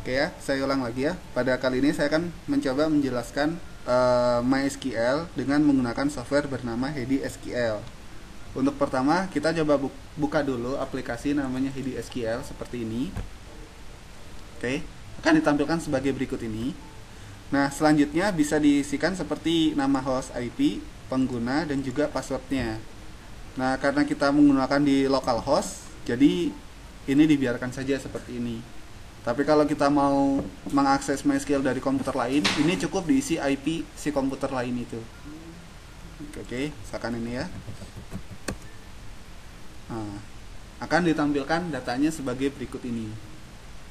Oke ya, saya ulang lagi ya. Pada kali ini saya akan mencoba menjelaskan MySQL dengan menggunakan software bernama Hedi SQL. Untuk pertama, kita coba buka dulu aplikasi namanya Hedi SQL seperti ini. Oke, akan ditampilkan sebagai berikut ini. Nah, selanjutnya bisa diisikan seperti nama host IP, pengguna, dan juga passwordnya. Nah, karena kita menggunakan di localhost, jadi ini dibiarkan saja seperti ini. Tapi kalau kita mau mengakses MySQL dari komputer lain, ini cukup diisi IP si komputer lain itu. Oke, misalkan ini ya. Nah, akan ditampilkan datanya sebagai berikut ini.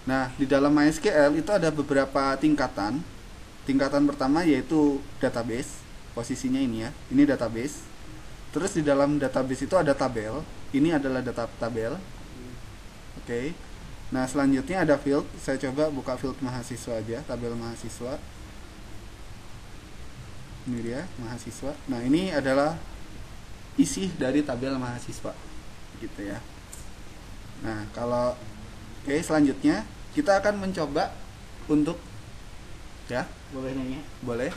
Nah, di dalam MySQL itu ada beberapa tingkatan. Tingkatan pertama yaitu database, posisinya ini ya. Ini database. Terus di dalam database itu ada tabel. Ini adalah tabel. Oke. Nah, selanjutnya ada field. Saya coba buka field mahasiswa aja, tabel mahasiswa. Ini dia, mahasiswa. Nah, ini adalah isi dari tabel mahasiswa. Gitu ya. Nah, kalau selanjutnya kita akan mencoba untuk ya, boleh nanya? Boleh.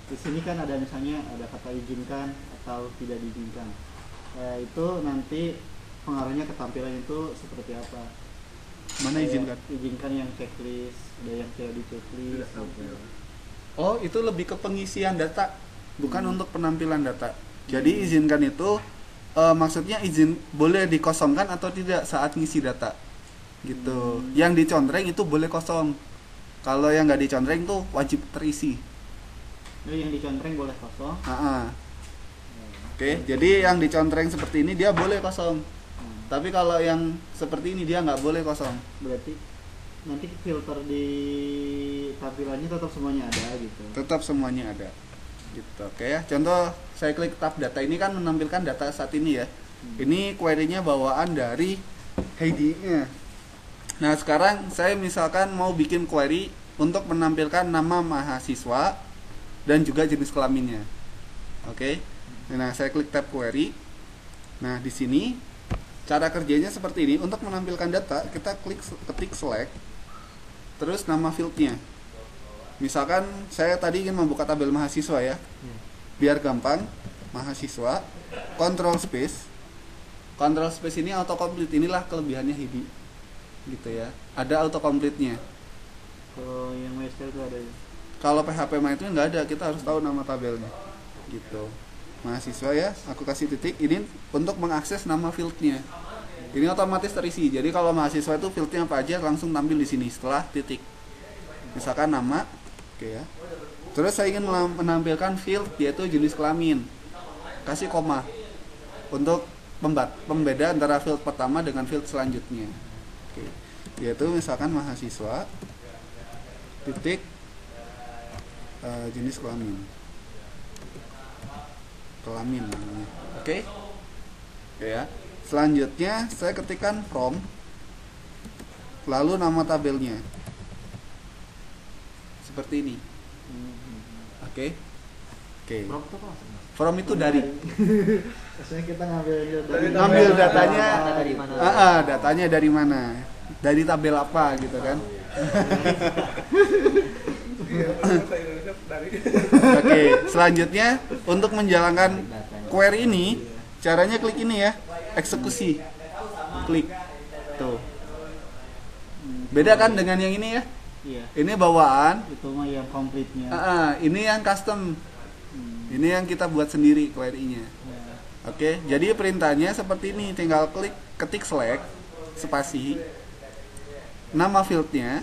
Di sini kan ada misalnya ada kata izinkan atau tidak diizinkan. Itu nanti pengaruhnya ke tampilan itu seperti apa? Mana izinkan? Izinkan yang checklist, ada yang tidak di checklist. Oh, itu lebih ke pengisian data, bukan untuk penampilan data. Jadi izinkan itu maksudnya izin boleh dikosongkan atau tidak saat ngisi data, gitu. Yang dicontreng itu boleh kosong. Kalau yang nggak dicontreng tuh wajib terisi. Yang dicontreng boleh kosong. Oke, jadi yang dicontreng seperti ini dia boleh kosong. Tapi kalau yang seperti ini dia nggak boleh kosong. Berarti nanti filter di tampilannya tetap semuanya ada gitu. Tetap semuanya ada. Gitu. Oke ya. Contoh saya klik tab data, ini kan menampilkan data saat ini ya. Ini query-nya bawaan dari Hedi-nya. Nah, sekarang saya misalkan mau bikin query untuk menampilkan nama mahasiswa dan juga jenis kelaminnya. Oke. Nah, saya klik tab query. Nah, di sini cara kerjanya seperti ini. Untuk menampilkan data, kita ketik select, terus nama fieldnya. Misalkan saya tadi ingin membuka tabel mahasiswa ya. Biar gampang, mahasiswa, control space. Control space ini autocomplete, inilah kelebihannya Hedi. Gitu ya. Ada autocomplete-nya. Kalau yang MySQL itu ada. Kalau PHP mah itu nggak ada, kita harus tahu nama tabelnya. Gitu. Mahasiswa ya, aku kasih titik ini untuk mengakses nama fieldnya. Ini otomatis terisi. Jadi kalau mahasiswa itu fieldnya apa aja langsung tampil di sini setelah titik. Misalkan nama, oke ya. Terus saya ingin menampilkan field yaitu jenis kelamin. Kasih koma untuk pembeda antara field pertama dengan field selanjutnya. Oke. Yaitu misalkan mahasiswa titik jenis kelamin namanya. Oke ya. Selanjutnya saya ketikkan from, lalu nama tabelnya seperti ini. Oke. From itu dari Maksudnya kita ngambil datanya dari mana? Datanya dari mana? Dari tabel apa gitu kan? Oke, selanjutnya untuk menjalankan query ini, caranya klik ini ya, eksekusi. Klik. Tuh. Beda kan dengan yang ini ya? Iya. Ini bawaan. Itu mah yang complete-nya. Ini yang custom. Ini yang kita buat sendiri query-nya. Oke, jadi perintahnya seperti ini, tinggal ketik select, spasi, nama fieldnya,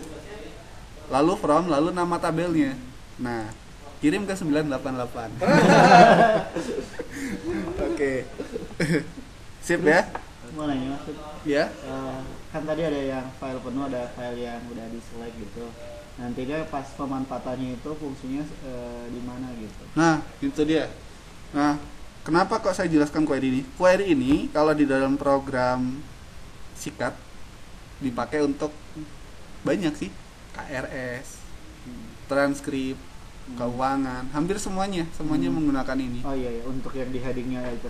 lalu from, lalu nama tabelnya. Nah, kirim ke 988. Oke. Sip ya? Mau nanya maksud? Ya. Kan tadi ada yang file penuh, ada file yang udah di select gitu. Nantinya pas pemanfaatannya itu fungsinya di mana gitu. Nah, itu dia. Nah, kenapa kok saya jelaskan query ini? Query ini kalau di dalam program sikat dipakai untuk banyak sih, KRS, transkrip, keuangan, hampir semuanya menggunakan ini. Oh iya, untuk yang di headingnya itu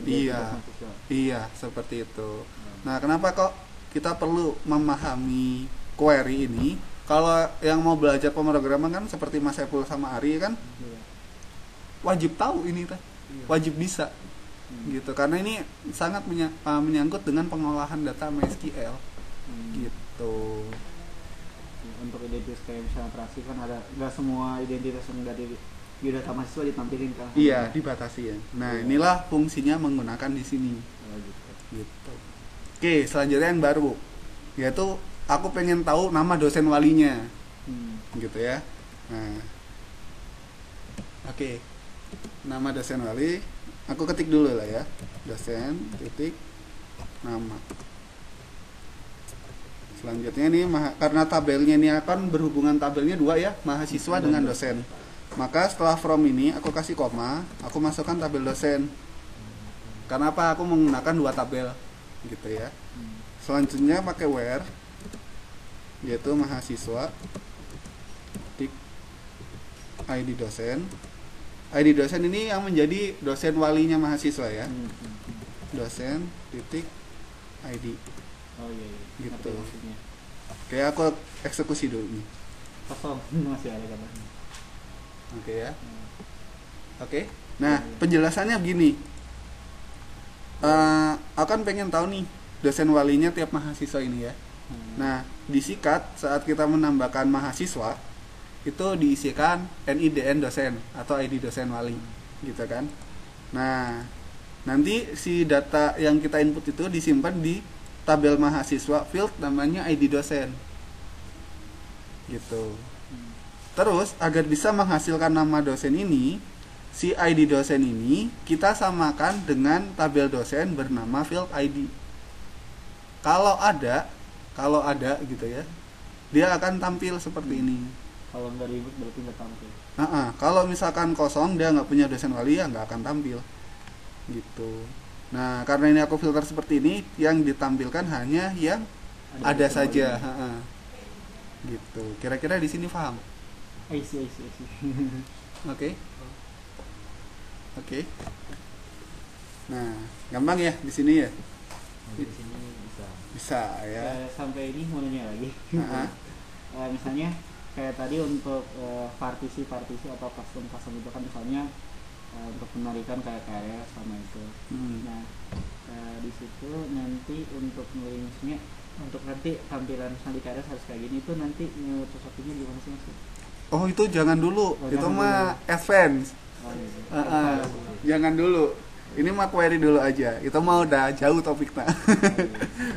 ya. Iya, seperti itu. Nah, kenapa kok kita perlu memahami query ini, kalau yang mau belajar pemrograman kan seperti Mas Epul sama Ari kan Iya. wajib tahu ini teh, wajib bisa gitu, karena ini sangat menyangkut dengan pengolahan data MySQL gitu. Untuk identitas kayak misalnya transaksi kan ada, nggak semua identitas yang dari biodata mahasiswa ditampilin kan. Iya, dibatasi ya. Nah, Iya. inilah fungsinya menggunakan di sini Oh, gitu. gitu. Oke, selanjutnya yang baru yaitu aku pengen tahu nama dosen walinya gitu ya. Nah, oke, nama dosen wali aku ketik dulu lah ya, dosen titik nama. Selanjutnya ini karena tabelnya ini akan berhubungan, tabelnya dua ya, mahasiswa dengan dosen, maka setelah from ini aku kasih koma, aku masukkan tabel dosen. Karena apa? Aku menggunakan dua tabel gitu ya. Selanjutnya pakai where, yaitu mahasiswa titik ID dosen. ID dosen ini yang menjadi dosen walinya mahasiswa ya. Dosen titik ID. Oh iya, iya. Gitu. Ngerti maksudnya. Oke, aku eksekusi dulu nih. Kosong masih ada kan. Oke ya. Oke. Nah, penjelasannya begini. Akan pengen tahu nih dosen walinya tiap mahasiswa ini ya. Nah, disikat saat kita menambahkan mahasiswa itu diisikan NIDN dosen atau ID dosen wali gitu kan. Nah, nanti si data yang kita input itu disimpan di tabel mahasiswa field namanya ID dosen gitu. Terus agar bisa menghasilkan nama dosen ini, si ID dosen ini kita samakan dengan tabel dosen bernama field ID. Kalau ada gitu ya, dia akan tampil seperti ini. Kalau nggak ribut berarti nggak tampil. Kalau misalkan kosong, dia nggak punya dosen wali, ya nggak akan tampil gitu. Nah, karena ini aku filter seperti ini, yang ditampilkan hanya yang ada dosen saja. walinya. Gitu. Kira-kira di sini paham? I see. Oke. Oke. Nah, gampang ya di sini ya. Di sini bisa. Bisa ya. Sampai ini mau nanya lagi. Misalnya kayak tadi untuk partisi atau custom itu kan misalnya untuk penarikan kayak KRS sama itu. Nah, di situ nanti untuk nulisnya, untuk nanti tampilan misalnya di KRS harus kayak gini, itu nanti cocokinnya gimana sih Mas? Oh, itu jangan dulu. Oh, itu jangan mah dulu. advance. Oh, gitu. Jangan dulu. Ini mah query dulu aja. Itu mah udah jauh topiknya.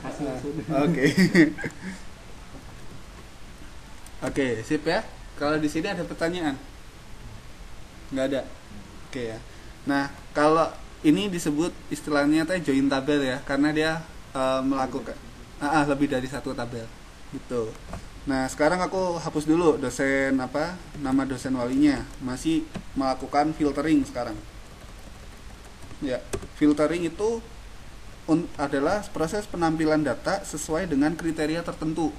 Kasih maksud. Oke. Oke, sip ya. Kalau di sini ada pertanyaan? Nggak ada. Oke ya. Nah, kalau ini disebut istilahnya teh join tabel ya, karena dia melakukan lebih dari satu tabel. Gitu. Nah, sekarang aku hapus dulu dosen nama dosen walinya. Masih melakukan filtering sekarang. Ya, filtering itu adalah proses penampilan data sesuai dengan kriteria tertentu.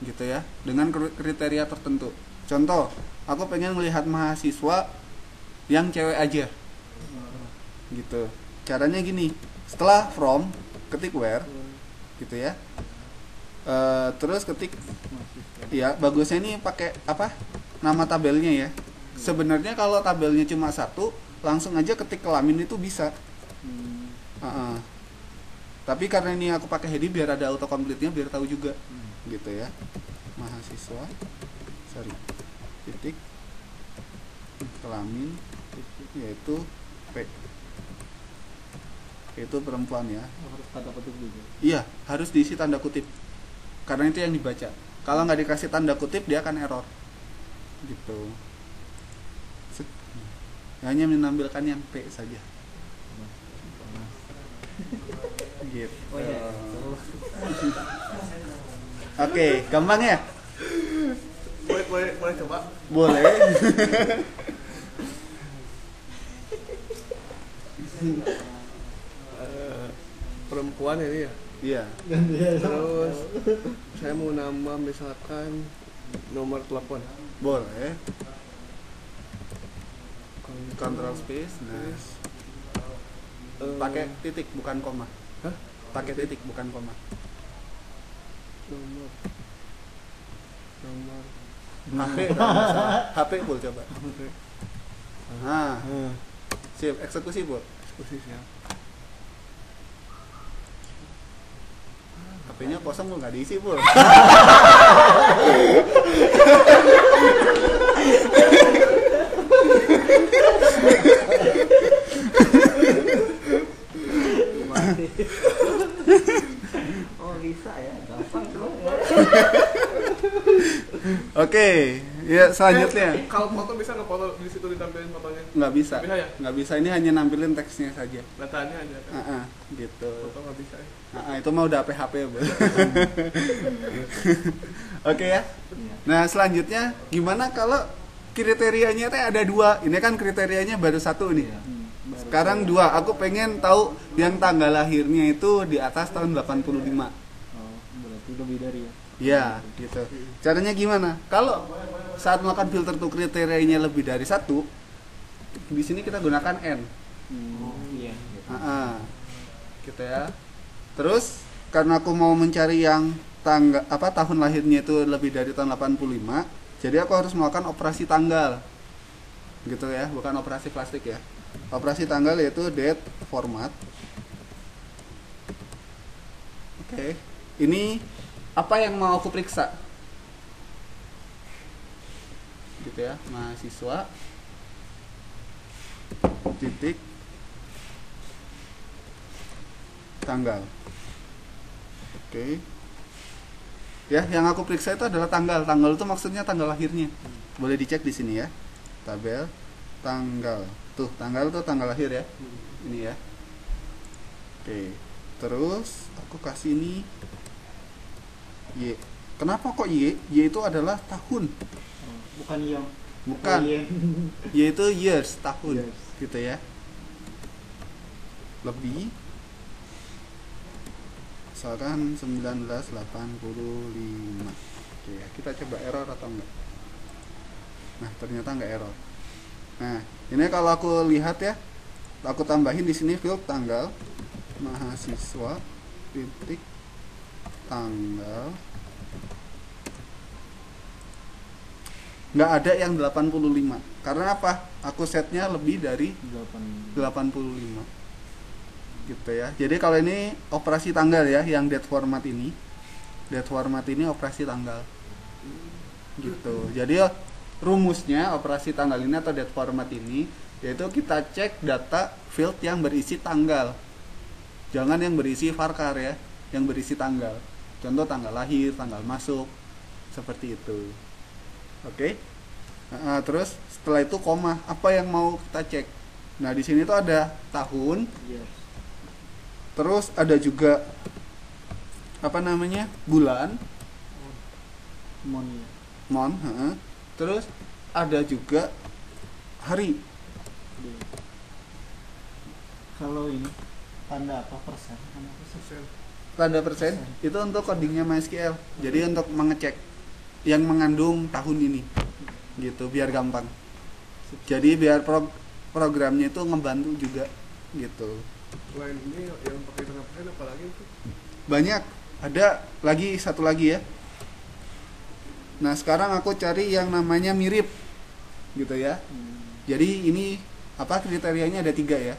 Gitu ya, dengan kriteria tertentu. Contoh, aku pengen melihat mahasiswa yang cewek aja. Gitu. Caranya gini, setelah from ketik where gitu ya. Terus ketik ya, bagusnya ini pakai nama tabelnya ya. Sebenarnya kalau tabelnya cuma satu, langsung aja ketik kelamin itu bisa. Tapi karena ini aku pakai heady biar ada autocomplete-nya, biar tahu juga. Gitu ya. Mahasiswa titik kelamin yaitu P. Itu perempuan ya. Harus tanda kutip juga. Iya, harus diisi tanda kutip. Karena itu yang dibaca. Kalau nggak dikasih tanda kutip, dia akan error. Gitu. Hanya menampilkan yang P saja. Gitu. Oh iya. Oke, gampang ya? Boleh coba? Boleh. Perempuan ini ya. Iya. Terus saya mau nambah misalkan nomor telepon. Boleh. Control space. Nah. Pakai titik bukan koma. Hah? Pakai titik bukan koma. nomor HP kalau nggak salah. HP Bul coba. Nah, ah sip, eksekusi Bul. posisinya HP-nya kosong Bul, nggak diisi Bul. Oh bisa ya, gampang tuh. Oke, ya selanjutnya. kalau foto bisa nggak foto di situ ditampilin fotonya? Nggak bisa. Bisa ya? Nggak bisa, ini hanya nampilin teksnya saja. Datanya aja kan? Gitu. Foto nggak bisa ya? Itu mah udah HP ya, Bu. Oke ya. Nah, selanjutnya gimana kalau kriterianya teh ada 2? Ini kan kriterianya baru 1 nih. Sekarang 2. Aku pengen tahu yang tanggal lahirnya itu di atas tahun 85. Oh, berarti lebih dari ya. Ya, gitu. Caranya gimana? Kalau saat melakukan filter tuh kriterianya lebih dari 1, di sini kita gunakan N. Iya. Gitu ya. Terus karena aku mau mencari yang tahun lahirnya itu lebih dari tahun 85, jadi aku harus melakukan operasi tanggal. Gitu ya, bukan operasi plastik ya. Operasi tanggal yaitu date format. Oke. Ini apa yang mau aku periksa? Gitu ya, mahasiswa titik tanggal. Oke. Ya, yang aku periksa itu adalah tanggal. Tanggal itu maksudnya tanggal lahirnya. Boleh dicek di sini ya. Tabel tanggal. Tuh, tanggal tuh tanggal lahir ya. Ini ya. Oke. Terus aku kasih ini Y. Kenapa kok Y? Y itu adalah tahun. Bukan yang. Bukan. Y itu years, tahun. Years. Gitu ya. Lebih misalkan 1985. Oke, ya, kita coba error atau enggak. Nah, ternyata enggak error. Nah, ini kalau aku lihat ya, aku tambahin di sini field tanggal mahasiswa titik tanggal. Nggak ada yang 85. Karena apa? Aku setnya lebih dari 85. Gitu ya. Jadi kalau ini operasi tanggal ya, yang date format ini. Date format ini operasi tanggal. Gitu. Jadi rumusnya operasi tanggal ini atau date format ini yaitu kita cek data field yang berisi tanggal. Jangan yang berisi varchar ya, yang berisi tanggal. Contoh tanggal lahir, tanggal masuk, seperti itu. Oke. Terus setelah itu koma, apa yang mau kita cek? Nah, di sini tuh ada tahun. Yes. Terus ada juga apa namanya? Bulan. Mon, Terus ada juga hari. Kalau ini tanda apa persen? Tanda persen itu untuk codingnya MySQL. Jadi untuk mengecek yang mengandung tahun ini. Gitu, biar gampang. Jadi biar programnya itu ngebantu juga gitu. Selain ini yang pakai tengah persen apa lagi itu? Banyak, ada lagi satu lagi ya. Nah, sekarang aku cari yang namanya mirip gitu ya. Jadi ini apa kriterianya ada 3 ya.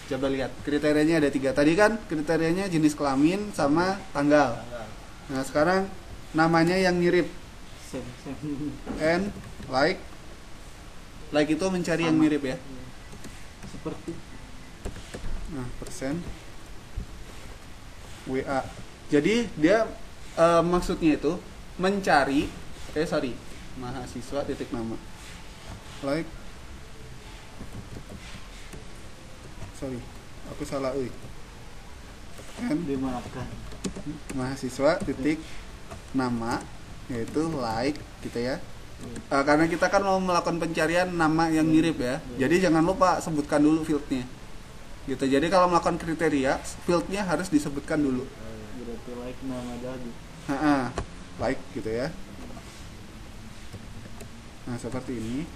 Coba lihat, kriterianya ada 3. Tadi kan kriterianya jenis kelamin sama tanggal. Nah, sekarang namanya yang mirip. And like itu mencari yang mirip ya. Seperti. Nah, persen WA. Jadi dia maksudnya itu mencari mahasiswa titik nama. Like aku salah kan Dimaafkan. mahasiswa titik nama yaitu like gitu ya. Karena kita kan mau melakukan pencarian nama yang mirip ya. Jadi jangan lupa sebutkan dulu fieldnya gitu. Jadi kalau melakukan kriteria fieldnya harus disebutkan dulu. Berarti like nama jadi. Like gitu ya. Nah, seperti ini.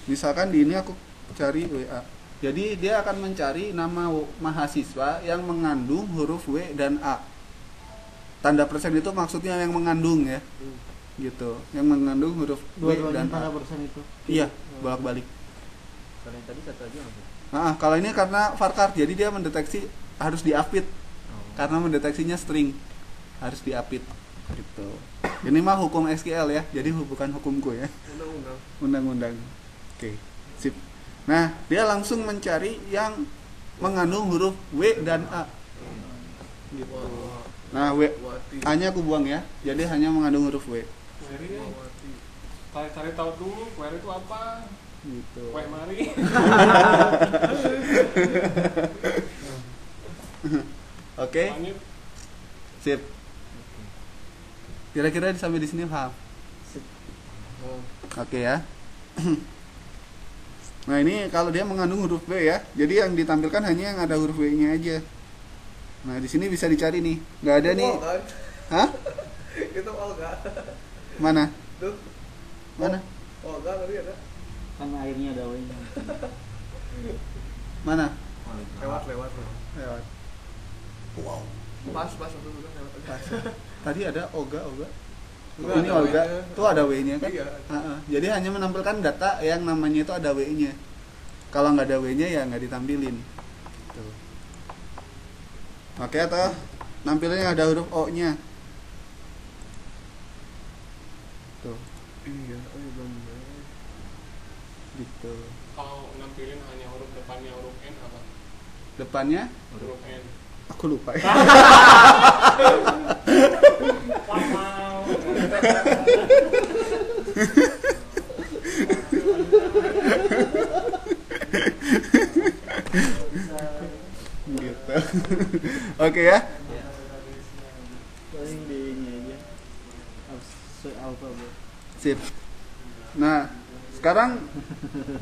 Misalkan di ini aku cari WA. Jadi dia akan mencari nama mahasiswa yang mengandung huruf W dan A. tanda persen itu maksudnya yang mengandung ya. Gitu. Yang mengandung huruf W Dua-duanya dan tanda A. persen itu. Iya, bolak-balik. Kalau yang tadi satu aja nggak? Kalau ini karena varchar, jadi dia mendeteksi harus diapit. Oh. Karena mendeteksinya string harus diapit gitu. Ini mah hukum SQL ya, jadi bukan hukumku ya. Undang-undang. Undang-undang. Oke, sip. Nah, dia langsung mencari yang mengandung huruf W dan A. Gitu. Wah, Nah, W Wati. A-nya aku buang ya. Jadi hanya mengandung huruf W. Query Wati. cari tahu dulu query itu apa. Gitu. Kue mari. Oke, Lanjut. sip. Kira-kira sampai di sini paham? Oh, Oke ya. Nah, ini kalau dia mengandung huruf W ya. Jadi yang ditampilkan hanya yang ada huruf W-nya aja. Nah, di sini bisa dicari nih. Nggak ada itu nih. all kan? Hah? Itu Olga. Mana? Tuh, Mana? Olga tadi ada. Kan airnya ada W-nya. Mana? Lewat. Lewat. Wow. Pas waktu itu lewat aja. Tadi ada Oga. Enggak, Ini ada Olga. W-nya. Tuh ada W-nya kan? Iya. Jadi hanya menampilkan data yang namanya itu ada W-nya. Kalau nggak ada W-nya ya nggak ditampilin. Tuh. Oke, atau nampilnya ada huruf O-nya. Tuh, Iya, belum. gitu. Kalau nampilin hanya huruf depannya huruf N apa? Depannya Huruf N. aku lupa ya. Wow. Gitu. Oke ya. Paling di ini aja. Alfabet. Sip. Nah, sekarang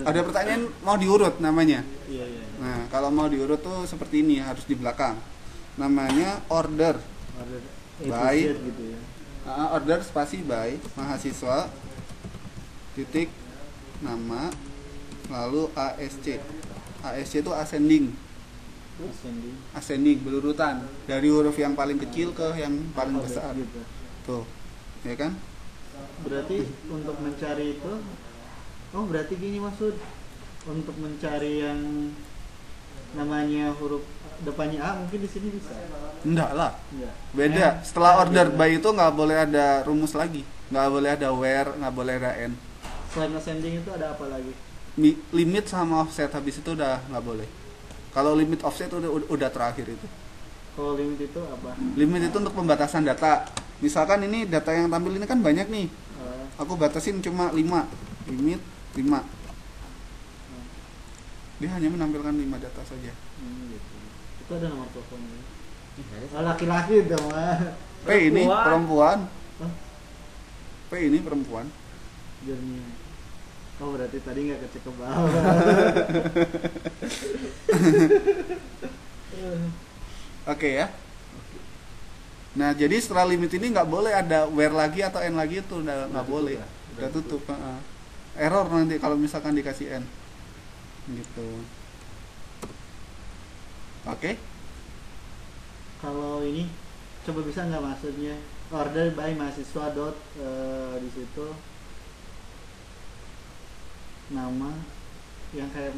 ada pertanyaan mau diurut namanya. Iya. Nah, kalau mau diurut tuh seperti ini, harus di belakang. Namanya order. Order By. gitu ya. Order spasi by mahasiswa titik nama lalu ASC. ASC itu ascending. Ascending berurutan dari huruf yang paling kecil ke yang paling Alfabet besar. gitu. Tuh. Ya kan? Berarti untuk mencari itu, berarti gini maksud, untuk mencari yang namanya huruf depannya A mungkin di sini bisa. Enggak lah. Enggak. Beda. Setelah order by itu nggak boleh ada rumus lagi. Nggak boleh ada where, nggak boleh ada n. Selain ascending itu ada apa lagi? Limit sama offset habis itu udah nggak boleh. Kalau limit offset udah terakhir itu. Kalau limit itu apa? Limit itu untuk pembatasan data. Misalkan ini data yang tampil ini kan banyak nih. Eh, Aku batasin cuma 5. Limit 5. Dia hanya menampilkan 5 data saja. gitu. Itu ada nomor teleponnya. Ada Oh, laki-laki dong mah. P ini perempuan. Hah? P ini perempuan. Jernih. Oh berarti tadi nggak kecek ke bawah. Oke ya. Nah, jadi setelah limit ini nggak boleh ada where lagi atau n lagi, itu udah nggak boleh. Udah tutup. Error nanti kalau misalkan dikasih n. Gitu. Oke. Kalau ini coba bisa nggak maksudnya order by mahasiswa dot di situ nama yang kayak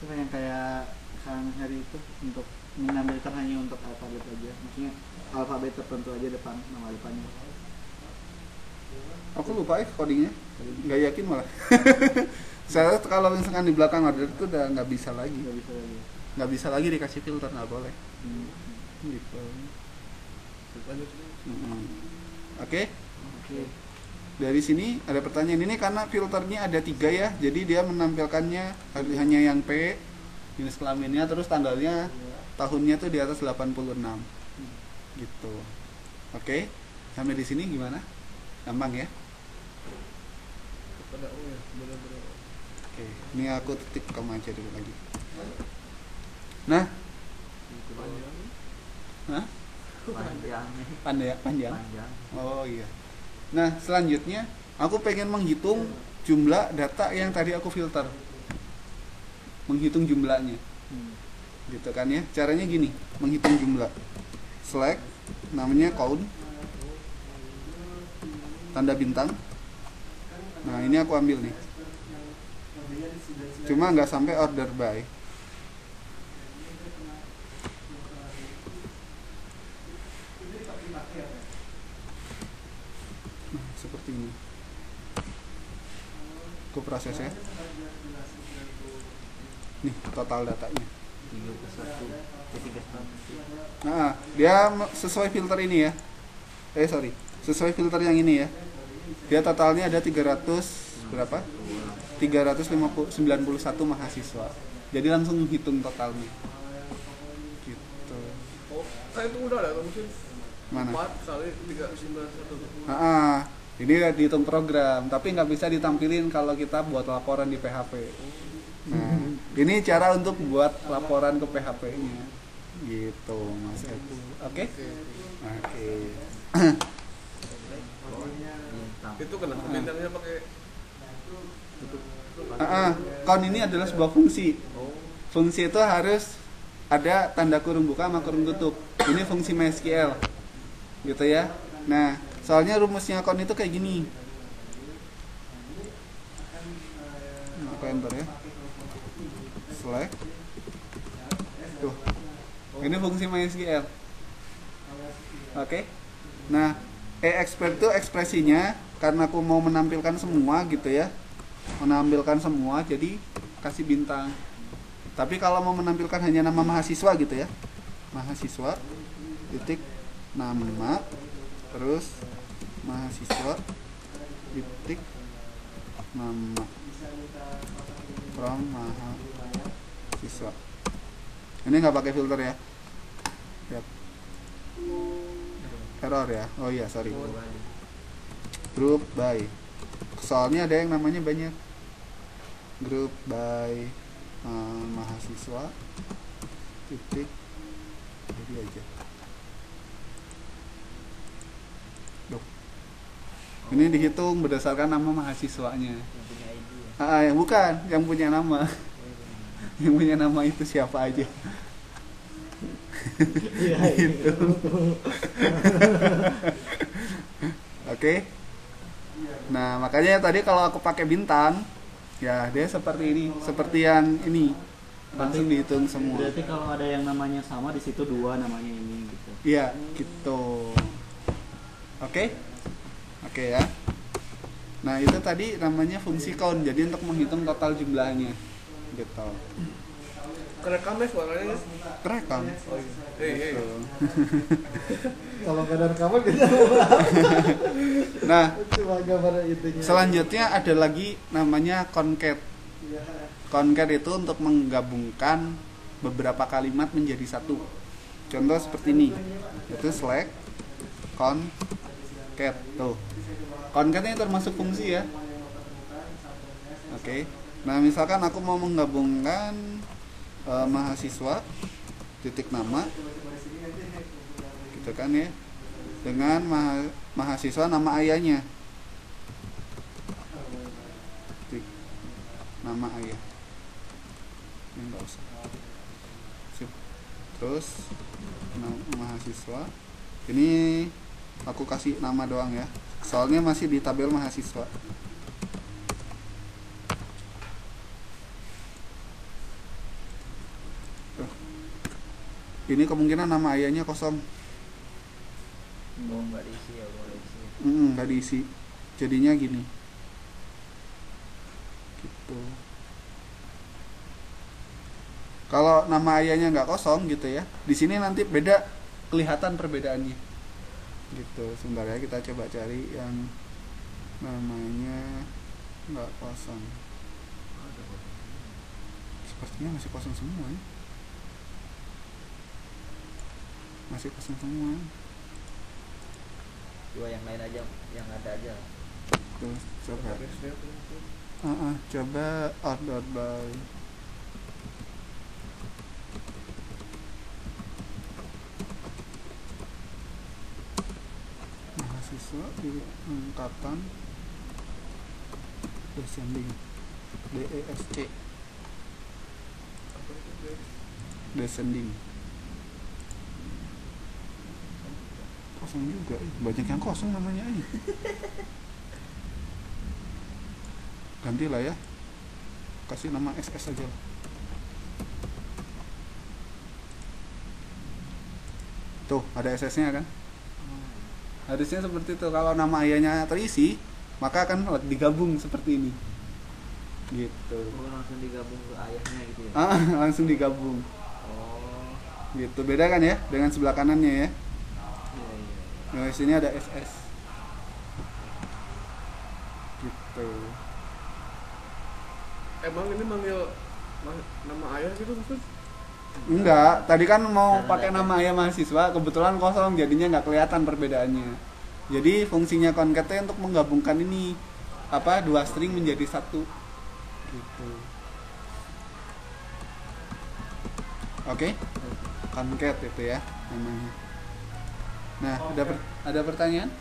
yang kayak Kang Heri itu untuk menambahkan hanya untuk alfabet aja, maksudnya alfabet tertentu aja depan nama depannya. Aku lupa codingnya. Nggak yakin malah. Saya kalau misalkan di belakang order itu udah nggak bisa lagi. Nggak bisa lagi. Nggak bisa lagi dikasih filter, nggak boleh. Gitu. Lanjut. Oke. Oke. Dari sini ada pertanyaan ini karena filternya ada 3 ya, jadi dia menampilkannya hanya yang P, jenis kelaminnya, terus tanggalnya, tahunnya tuh di atas 86. Gitu. Oke. Sampai di sini gimana? Gampang ya? Pada ya, benar-benar. Oke. Ini aku titik koma aja dulu lagi. Nah, Panjang. hah? panjang. Panjang. Oh iya. Nah, selanjutnya aku pengen menghitung jumlah data yang tadi aku filter. Menghitung jumlahnya. Gitu kan ya. Caranya gini, menghitung jumlah. Select namanya count, tanda bintang. Nah ini aku ambil nih, cuma nggak sampai order by. Nah seperti ini, aku proses ya. Nih total datanya. 31 Nah dia sesuai filter ini ya, sesuai filter yang ini ya. Dia totalnya ada 300 berapa? 391 mahasiswa. Jadi langsung hitung totalnya. Gitu. Oh, itu udah ada mesin. Mana? 4 kali 391. Ini udah dihitung program, tapi nggak bisa ditampilin kalau kita buat laporan di PHP. Nah, ini cara untuk buat laporan ke PHP-nya. Gitu, Mas Eku. Oke? Oke. Itu kenapa bintangnya pakai Count ini adalah sebuah fungsi. Fungsi itu harus ada tanda kurung buka sama kurung tutup. Ini fungsi MySQL, gitu ya. Nah, soalnya rumusnya count itu kayak gini. Aku enter ya. Select. Tuh. Ini fungsi MySQL. Oke. Nah, expert itu ekspresinya karena aku mau menampilkan semua gitu ya. Menampilkan semua jadi kasih bintang. Tapi kalau mau menampilkan hanya nama mahasiswa gitu ya. Mahasiswa titik nama terus mahasiswa titik nama from mahasiswa. Ini nggak pakai filter ya. Lihat. Error ya. Oh iya, sorry. Group by. Soalnya ada yang namanya banyak. Group by mahasiswa titik jadi aja. Duh. Ini dihitung berdasarkan nama mahasiswanya. Yang bukan, yang punya nama. Yang punya nama itu siapa aja. Gitu. Oke. Nah, makanya tadi kalau aku pakai bintang, ya dia seperti ini, seperti yang ini. Langsung dihitung semua. Berarti kalau ada yang namanya sama di situ dua namanya ini gitu. Iya, gitu. Oke? Oke ya. Nah, itu tadi namanya fungsi count. Jadi untuk menghitung total jumlahnya. Gitu. kerekam ya suaranya guys? Kerekam. Oh iya. Gitu. Kalau nggak ada rekaman kita Nah, cuma gambar itunya. selanjutnya ada lagi namanya concat. Concat itu untuk menggabungkan beberapa kalimat menjadi satu. Contoh seperti ini. Itu select concat tuh. Concatnya termasuk fungsi ya. Oke. Nah, misalkan aku mau menggabungkan mahasiswa titik nama gitu kan ya dengan mahasiswa nama ayahnya titik nama ayah ini enggak usah. Sip. Terus mahasiswa ini aku kasih nama doang ya soalnya masih di tabel mahasiswa. Ini kemungkinan nama ayahnya kosong. Oh, nggak diisi ya, boleh diisi. Nggak diisi. Jadinya gini. Gitu. Kalau nama ayahnya nggak kosong gitu ya, di sini nanti beda, kelihatan perbedaannya. Gitu. Sebentar ya, kita coba cari yang namanya nggak kosong. Sepertinya masih kosong semua ya. Masih kosong semua. Dua yang lain aja, yang ada aja. Terus coba. Coba order by. Mahasiswa di angkatan descending DESC descending kosong juga. Banyak yang kosong namanya ini. Gantilah ya. Kasih nama SS aja lah. Tuh, ada SS-nya kan? Harusnya seperti itu. Kalau nama ayahnya terisi, maka akan digabung seperti ini. Gitu. Oh, langsung digabung ke ayahnya gitu ya. Langsung digabung. Oh. Gitu. Beda kan ya dengan sebelah kanannya ya. Iya, iya. Nah, di sini ada SS. Gitu. Emang ini manggil nama ayah gitu maksud? Enggak, tadi kan mau Karena pakai ada. nama ayah mahasiswa, kebetulan kosong jadinya nggak kelihatan perbedaannya. Jadi fungsinya concat-nya untuk menggabungkan ini apa dua string menjadi satu. Gitu. Oke? Concat itu ya namanya. Nah, ada pertanyaan?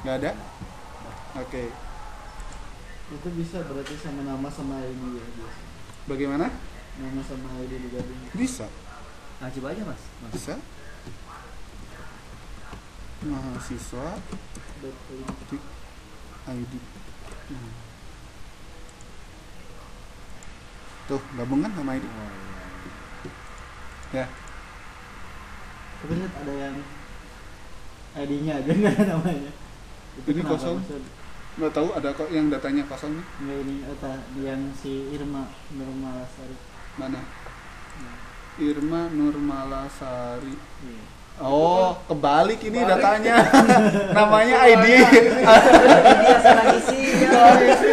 Nggak ada? Oke. Itu bisa berarti sama nama sama ID ya biasa. Bagaimana? Nama sama ID digabung. Bisa. Nah, coba aja mas. Bisa. Mahasiswa titik ID. Nah. Tuh, gabungan sama ID. Oh, Ya. iya. Tapi lihat ada yang ID-nya aja nggak ada namanya. Itu Ini kenapa, kosong. maksud? Nggak tahu ada kok yang datanya kosong nih. Nggak ini yang si Irma Nurmalasari. Mana? Irma Nurmalasari. Iya. Oh, kebalik ini datanya. Namanya ID. Dia salah isi ya. Salah isi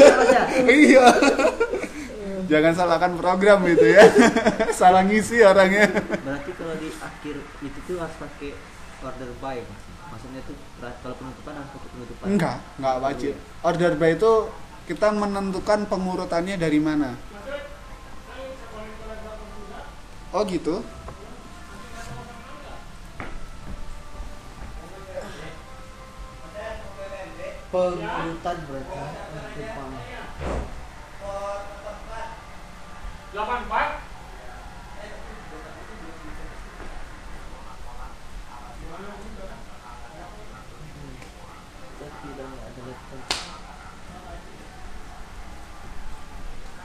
apa ya? Iya. Jangan salahkan program itu ya. Salah ngisi orangnya. Berarti kalau di akhir itu tuh harus pakai order by mas. Maksudnya tuh kalau penutupan harus pakai penutupan. Enggak wajib. Order by itu kita menentukan pengurutannya dari mana. Oh gitu. Pengurutan berarti Jepang. 84.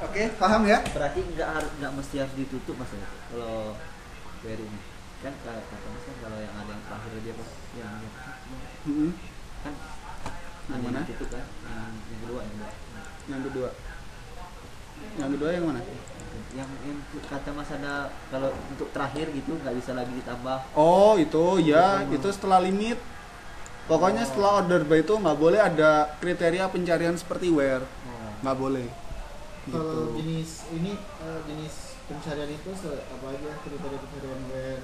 Oke, paham ya? Berarti nggak mesti harus ditutup mas ya kalau query ini. Kan kata mas kan kalau yang ada yang terakhir dia pas yang Mm-mm. kan Yang ada mana? yang ditutup kan yang kedua Yang kedua. Yang kedua yang mana? yang kata mas ada kalau untuk terakhir gitu nggak bisa lagi ditambah. Oh itu ya, itu setelah limit. Pokoknya setelah order by itu nggak boleh ada kriteria pencarian seperti where, Oh. nggak boleh. Kalau Gitu. jenis ini jenis pencarian itu apa aja kriteria pencarian where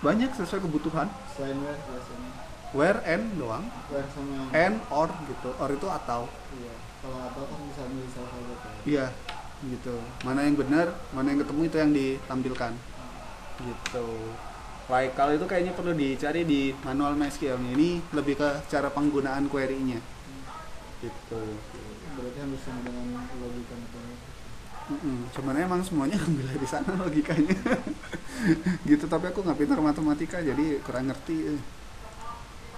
Banyak sesuai kebutuhan. selain where biasanya Where and doang, where sama and or gitu. Or itu atau. iya. Kalau atau kan bisa milih salah satu kan. Iya, gitu. Mana yang benar, mana yang ketemu itu yang ditampilkan. Gitu. Like kalau itu kayaknya perlu dicari di manual MySQL-nya. Ini lebih ke cara penggunaan query-nya. Gitu. Berarti harus sama dengan logika atau Cuman emang semuanya ambil dari sana logikanya. Gitu, tapi aku nggak pintar matematika jadi kurang ngerti.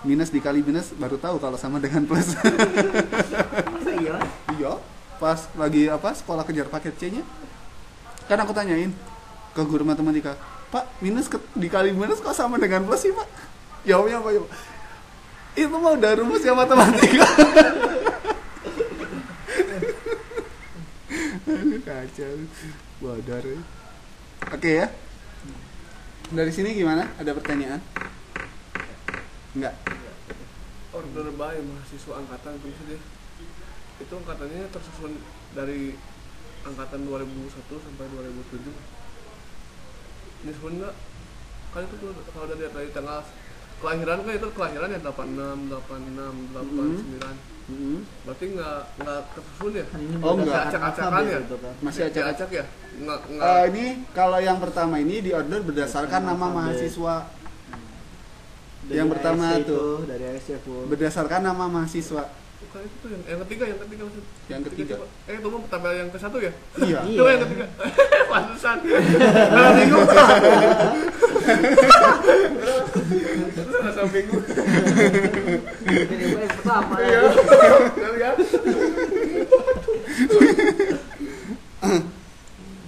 Minus dikali minus baru tahu kalau sama dengan plus. Masa iya mas? Iya, pas lagi sekolah kejar paket C-nya. Kan aku tanyain ke guru matematika, "Pak, minus dikali minus kok sama dengan plus sih, Pak?" Jawabnya apa ya, Pak? Itu mah udah rumusnya matematika. Aduh, kacau. Bodor. Oke ya. Dari sini gimana? Ada pertanyaan? Enggak. Order by mahasiswa angkatan itu maksudnya. Itu angkatannya tersusun dari angkatan 2001 sampai 2007. Ini sebenarnya kan itu tuh kalau udah lihat dari tanggal kelahiran kan itu kelahiran ya 86, 86, 89. Berarti nggak tersusun ya? kan ini Oh, berdasarkan enggak. Acak-acakan ya? gitu kan. Masih acak-acak. ya? Nggak. Ini kalau yang pertama ini diorder berdasarkan nama Alfabet. mahasiswa. Dari Yang pertama ASC tuh. dari ASC full. Berdasarkan nama mahasiswa. Bukan itu tuh yang ketiga maksud. Yang ketiga. coba. Itu mah tabel yang ke-1 ya? Iya. Iya. Itu yang ketiga. Pantesan. Nah, bingung. Terus rasa bingung. Jadi gue yang pertama. Iya. Lihat.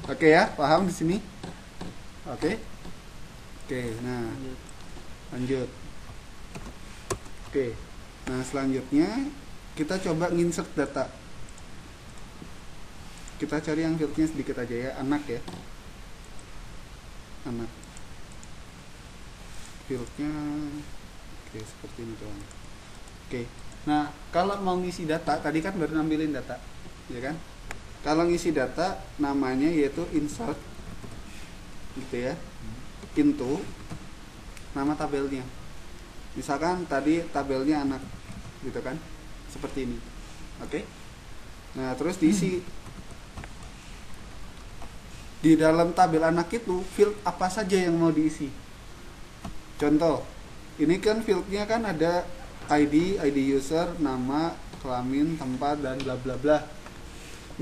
Oke ya, paham di sini? Oke. Oke, nah lanjut. Oke, nah selanjutnya kita coba insert data. Kita cari yang fieldnya sedikit aja ya, anak ya. Anak. Fieldnya, oke seperti ini doang. Oke, nah kalau mau ngisi data, tadi kan baru ngambilin data, ya kan? Kalau ngisi data, namanya yaitu insert, gitu ya, into nama tabelnya. Misalkan tadi tabelnya anak, gitu kan? Seperti ini, oke? Nah terus diisi. Di dalam tabel anak itu field apa saja yang mau diisi. Contoh, ini kan fieldnya kan ada ID, ID user, nama, kelamin, tempat, dan bla bla bla.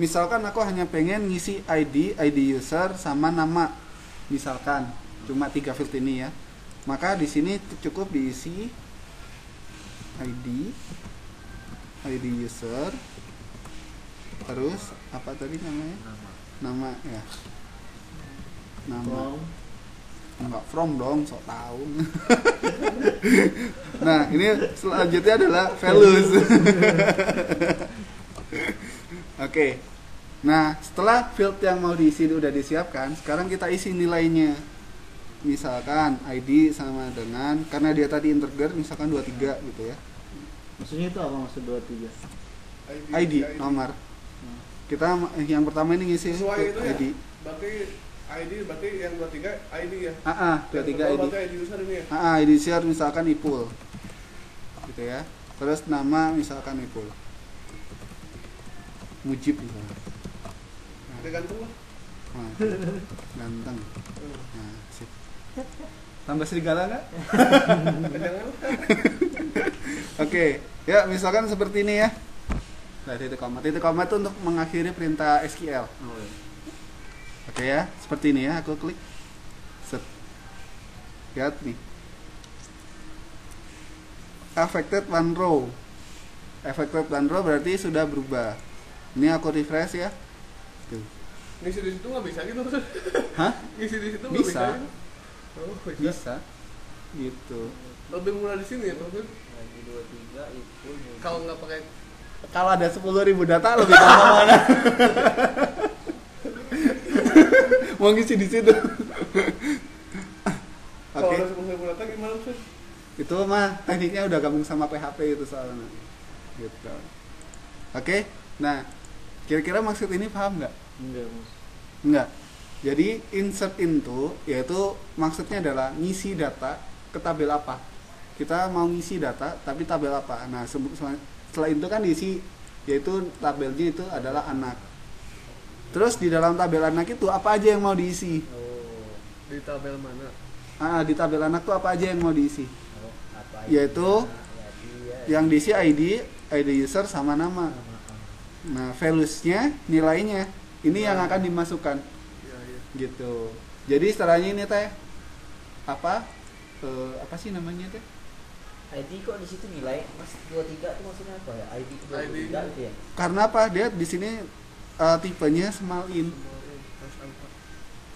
Misalkan aku hanya pengen ngisi ID, ID user, sama nama. Misalkan cuma 3 field ini ya. Maka di sini cukup diisi ID, ID user, terus apa tadi namanya? Nama ya. Nama. Enggak from dong, sok tahu. Nah, ini selanjutnya adalah values. Oke. Nah, setelah field yang mau diisi udah disiapkan, sekarang kita isi nilainya. Misalkan ID sama dengan, karena dia tadi integer, misalkan 23 gitu ya. Maksudnya itu apa maksud 23? ID nomor. Kita yang pertama ini ngisi Sesuai itu ya? ID. Berarti ID berarti yang 23 ID ya? 23 Yang ID. berarti ID user ini ya? ID user misalkan Ipul. Gitu ya. Terus nama misalkan Ipul. Mujib misalnya. Udah ganteng lah. Nah, ganteng. Nah, sip. Tambah serigala nggak? Jangan. Oke, ya misalkan seperti ini ya. Nah, titik koma. Titik koma itu untuk mengakhiri perintah SQL. Oh, iya. Oke ya, seperti ini ya. Aku klik. Set. Lihat nih. Affected one row. Affected one row berarti sudah berubah. Ini aku refresh ya. Tuh. Ngisi di situ nggak bisa gitu? Hah? Ngisi di situ nggak Bisa. bisa? Gitu? Oh, bisa. Bisa. Gitu. Lebih murah di sini ya, Bang. Lagi 23 itu Kalau nggak pakai Kalau ada 10.000 data lebih gampang mana? Mau ngisi di situ. kalau Oke. ada 10.000 data gimana sih? Itu mah tekniknya udah gabung sama PHP itu soalnya. Gitu. Oke. Nah, kira-kira maksud ini paham nggak? Enggak, Mas. Enggak. Jadi insert into yaitu maksudnya adalah ngisi data ke tabel apa. Kita mau ngisi data tapi tabel apa. Nah, setelah itu kan diisi yaitu tabelnya itu adalah anak. Terus di dalam tabel anak itu apa aja yang mau diisi? oh, Di tabel mana? Di tabel anak tuh apa aja yang mau diisi? oh, apa Yaitu ya, yang diisi ID, ID user sama nama. Nah, values-nya, nilainya ini yang akan dimasukkan. Iya, iya. Gitu. Jadi istilahnya ini teh apa? Apa sih namanya teh? ID kok di situ nilai Mas 23 itu maksudnya apa ya? ID 23 itu ya? Karena apa? Dia di sini tipenya small in. Harus angka.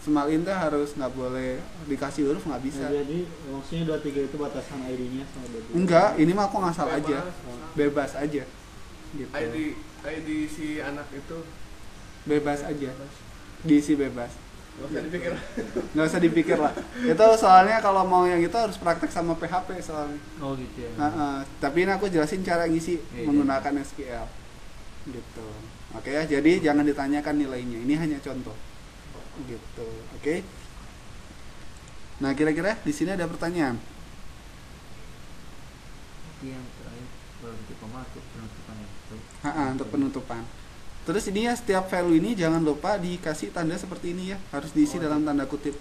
Small in teh harus nggak boleh dikasih huruf, nggak bisa. Nah, jadi maksudnya 23 itu batasan ID-nya sama 23. Enggak, ini mah aku ngasal aja. Bebas. Bebas aja. Gitu. ID si anak itu Bebas aja. Diisi bebas. nggak usah dipikir. Nggak usah dipikir lah. Itu soalnya kalau mau yang itu harus praktek sama PHP soalnya. Oh gitu ya. Tapi ini aku jelasin cara ngisi Iya, menggunakan SQL. Gitu. Oke ya, jadi jangan ditanyakan nilainya. Ini hanya contoh. Gitu. Oke. Nah, kira-kira di sini ada pertanyaan. Yang terakhir berarti pemasuk penutupan itu. Untuk penutupan. Terus ini ya, setiap value ini jangan lupa dikasih tanda seperti ini ya, harus diisi dalam tanda kutip.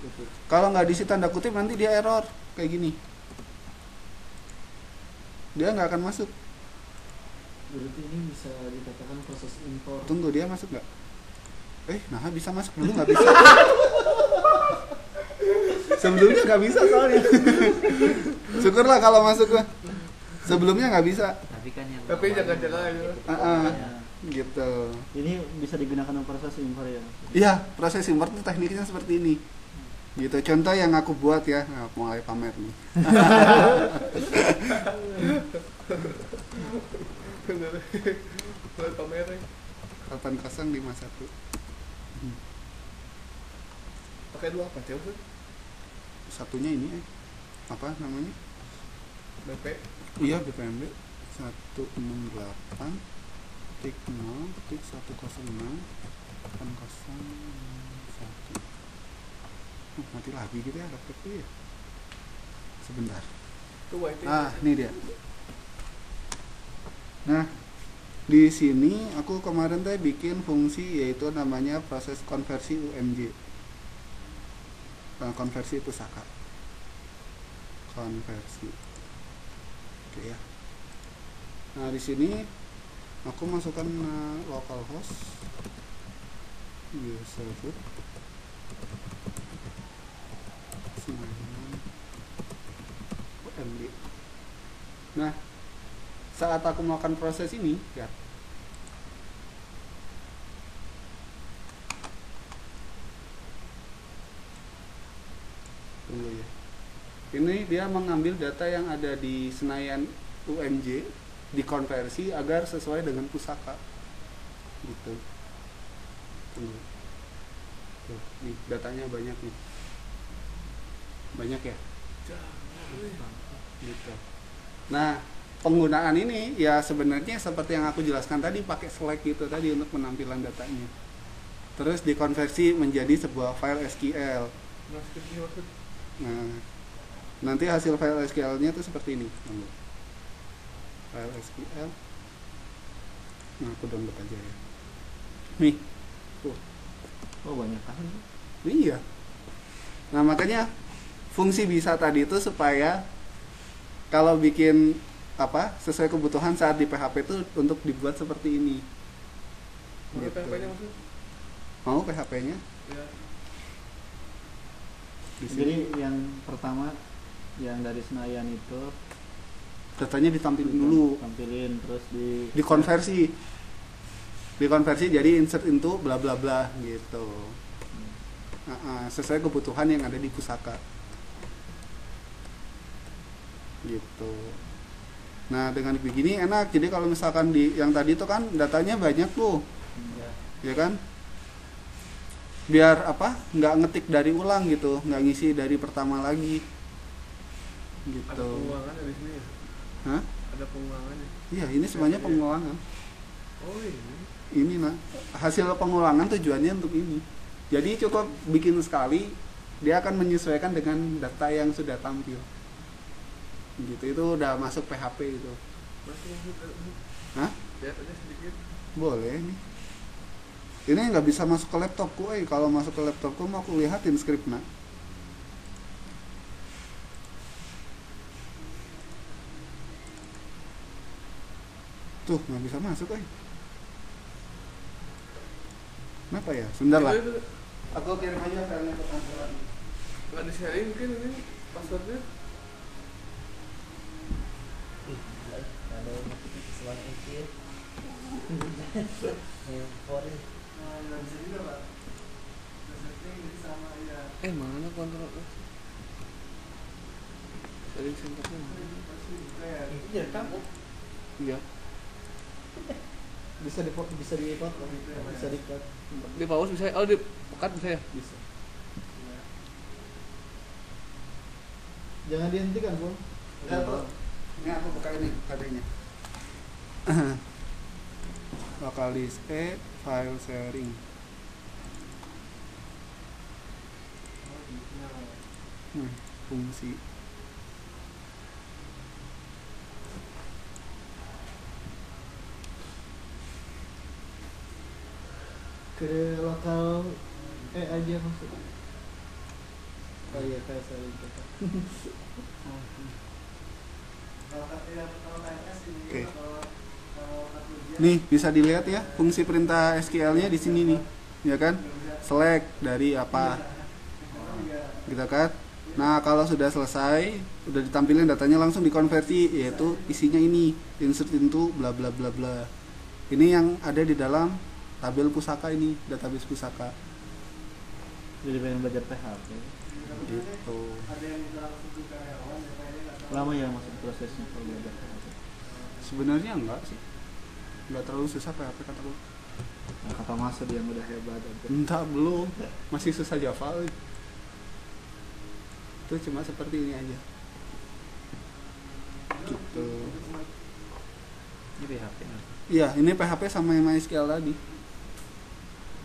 Kalau nggak diisi tanda kutip nanti dia error kayak gini. Dia nggak akan masuk. Berarti ini bisa dikatakan proses import. Tunggu, dia masuk nggak? Nah bisa masuk dulu nggak bisa. Sebelumnya nggak bisa soalnya. Syukurlah kalau masuk gua. Sebelumnya nggak bisa. Tapi kan yang Tapi jaga-jaga aja. Gitu. Ini bisa digunakan untuk proses impor ya. Iya, proses import itu tekniknya seperti ini. Gitu. Contoh yang aku buat ya, nah, mulai pamer nih. Buat pamernya. 8051. Pakai dua apa, Cewek? Satunya ini apa namanya? BP. Iya, BPMB 168 tik 0 tik 106 801. Mati lagi gitu ya laptopnya ya. Sebentar. Itu white. Ini dia. Nah, di sini aku kemarin teh bikin fungsi yaitu namanya proses konversi UMJ. Konversi pusaka. Konversi. Oke ya. Nah, di sini aku masukkan localhost user root UMJ. Nah, saat aku melakukan proses ini, ya. Tunggu ya. Ini dia mengambil data yang ada di Senayan UMJ, dikonversi agar sesuai dengan pusaka. Gitu. Tunggu. Tuh, nih datanya banyak nih. Banyak ya? Gitu. Nah, penggunaan ini ya sebenarnya seperti yang aku jelaskan tadi, pakai Slack gitu tadi untuk penampilan datanya. Terus dikonversi menjadi sebuah file SQL. Nah, nanti hasil file SQL-nya tuh seperti ini. File SQL. Nah, aku download aja ya. Nih. Tuh. Oh, banyak kan. Iya. Nah, makanya fungsi bisa tadi itu supaya kalau bikin apa sesuai kebutuhan saat di PHP itu untuk dibuat seperti ini. Mau Gitu. PHP-nya maksud? Mau PHP-nya? Ya. Di sini Jadi yang pertama yang dari Senayan itu datanya ditampilin dulu, tampilin terus dikonversi jadi insert into bla bla bla gitu. Sesuai kebutuhan yang ada di pusaka. Gitu. Nah, dengan begini enak. Jadi kalau misalkan di yang tadi itu kan datanya banyak tuh. Ya kan? Biar apa? Nggak ngetik dari ulang gitu, nggak ngisi dari pertama lagi. Gitu. Ada pengulangannya di sini ya? Hah? Ada pengulangannya. Iya, ini semuanya pengulangan. Oh ini. Ini nah, hasil pengulangan tujuannya untuk ini. Jadi cukup bikin sekali, dia akan menyesuaikan dengan data yang sudah tampil. Gitu, itu udah masuk PHP itu. Masih Hah? lihat aja sedikit. Boleh nih. Ini nggak bisa masuk ke laptopku, kalau masuk ke laptopku mau aku lihatin skripnya. Tuh, nggak bisa masuk, Kenapa ya? Sebentar lah. Itu Aku kirim aja filenya ke kantoran. nggak di sharing mungkin ini passwordnya. Ada kesalahan kecil. Handphone. Nggak bisa juga, Pak. Setting sama ya. Mana kontrol? Sharing centernya. Itu direkam kok. Iya. bisa di bisa di Di pause bisa. Oh di cut bisa ya? bisa. Jangan dihentikan, Bung. Udah, Bro. Ini aku buka ini tadinya. Lokalis file sharing. Fungsi. Ke lokal aja maksudnya. Oh iya, kayak saya kita. Oke. Nih bisa dilihat ya fungsi perintah SQL-nya di sini nih, ya kan? Select dari apa, gitu kan? Nah, kalau sudah selesai, udah ditampilin datanya, langsung dikonversi, yaitu isinya ini, insert into bla bla bla bla. Ini yang ada di dalam tabel pusaka ini, database pusaka. Jadi pengen belajar PHP. Gitu. Lama ya maksud prosesnya kalau belajar PHP? Sebenarnya enggak sih. Enggak terlalu susah PHP kataku. Nah, kata Mas dia yang udah hebat. Entah, belum. Masih susah Java. Itu cuma seperti ini aja. Gitu. Ini PHP nggak? Iya, ini PHP sama MySQL tadi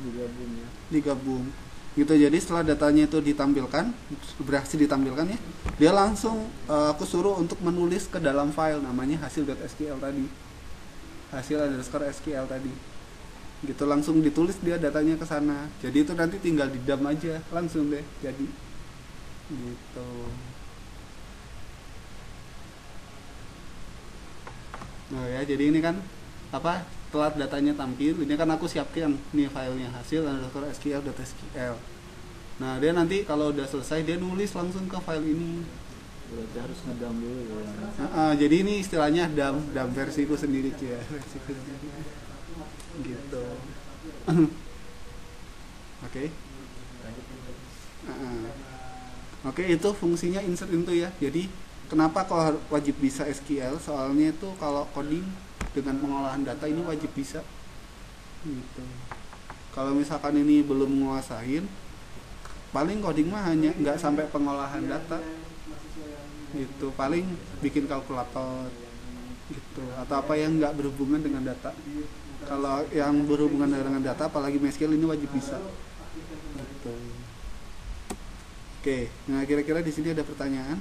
Digabung ya. digabung. Gitu, jadi setelah datanya itu ditampilkan, berhasil ditampilkan ya, dia langsung aku suruh untuk menulis ke dalam file namanya hasil.sql tadi. Hasil_SQL tadi. Gitu, langsung ditulis dia datanya ke sana. Jadi itu nanti tinggal di dump aja, langsung deh jadi. Gitu. Nah ya, jadi ini kan apa, setelah datanya tampil, ini kan aku siapkan nih filenya hasil_SQL.sql. Nah dia nanti kalau udah selesai dia nulis langsung ke file ini. Berarti harus ngedam dulu ya. Jadi ini istilahnya dump versiku sendiri ya. Gitu. Oke. Oke, itu fungsinya insert into ya. Jadi kenapa kok wajib bisa SQL? Soalnya itu kalau coding dengan pengolahan data ini wajib bisa. Gitu. Kalau misalkan ini belum menguasain, paling coding mah hanya nggak sampai pengolahan data. Gitu, paling bikin kalkulator gitu, atau apa yang nggak berhubungan dengan data. Kalau yang berhubungan dengan data, apalagi MySQL, ini wajib bisa. Gitu. Oke, nah kira-kira di sini ada pertanyaan?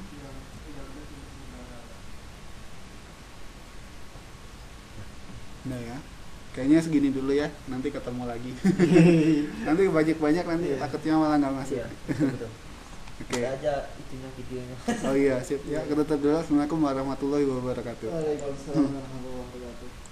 Nah ya, kayaknya segini dulu ya. Nanti ketemu lagi. Nanti banyak-banyak nanti takutnya malah nggak masuk. Iya, betul. Oke. Ada aja itunya videonya. Oh iya, sip. Ya, kita tutup dulu. Assalamualaikum warahmatullahi wabarakatuh. Waalaikumsalam warahmatullahi wabarakatuh.